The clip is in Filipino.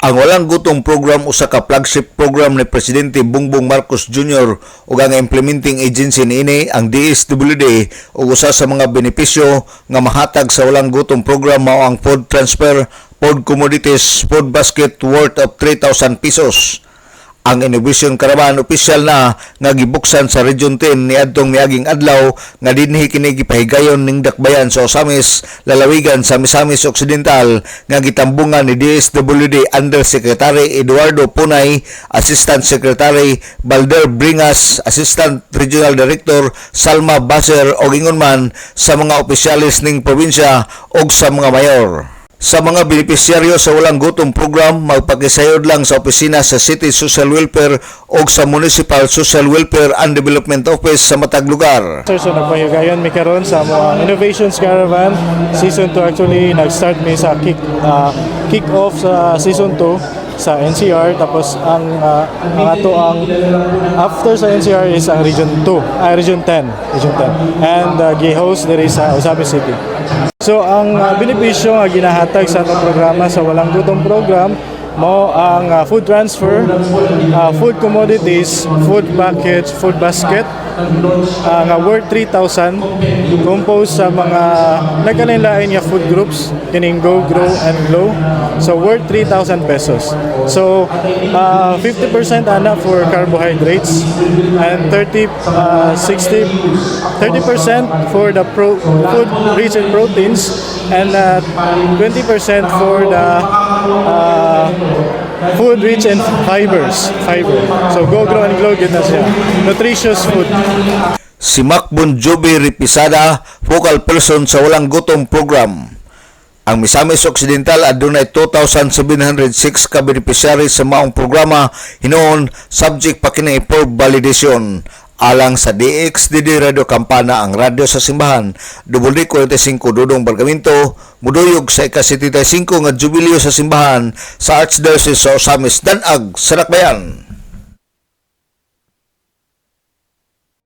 Ang Walang Gutom program usa ka flagship program ni Presidente Bongbong Marcos Jr. ug ang implementing agency niini ang DSWD ug usa sa mga benepisyo nga mahatag sa Walang Gutom program mao ang food transfer, food commodities, food basket worth of 3,000 pesos. Ang Innovation Caravan opisyal na nga gibuksan sa Region 10 niadtong miaging adlaw nga dinhi kini gipahigayon ning dakbayan sa Osamis, lalawigan sa Misamis Occidental nga gitambungan ni DSWD Undersecretary Eduardo Punay, Assistant Secretary Balder Bringas, Assistant Regional Director Salma Baser og ingon man sa mga opisyalis ning probinsya og sa mga mayor. Sa mga benepisyaryo sa Walang Gutom program, magpakisayod lang sa opisina sa City Social Welfare o sa Municipal Social Welfare and Development Office sa matag lugar. So nagpahigayon mi karon sa mga Innovations Caravan Season 2. Actually nag-start mi sa kick-off sa Season 2 sa NCR, tapos ang ato ang after sa NCR is ang Region 10 and gi-host diri sa Osamis City. So ang benepisyo nga ginahatag sa atong programa sa Walang Gutom program mo ang food transfer, food commodities, food package, food basket nga worth 3,000, composed sa mga nagkalain-lain nga food groups kining Go, Grow, and Glow. So worth 3,000 pesos. So 50% ana for carbohydrates and 30% for the food rich in proteins and 20% for the food rich in fiber. So Go, Grow, and Glow gid na siya. Nutritious food. Si Mac Bonjovi Repisada, focal person sa Walang Gutom program. Ang Misamis Occidental adunay 2,706 ka beneficiaries sa maong programa hinuon subject pa kini for validation. Alang sa DXDD Radio Campana, ang radyo sa simbahan, WD45 Dudong Bargamento, muduyog sa ika-75 nga jubileo sa simbahan sa Archdiocese sa Osamis, Danag, Sarakbayan.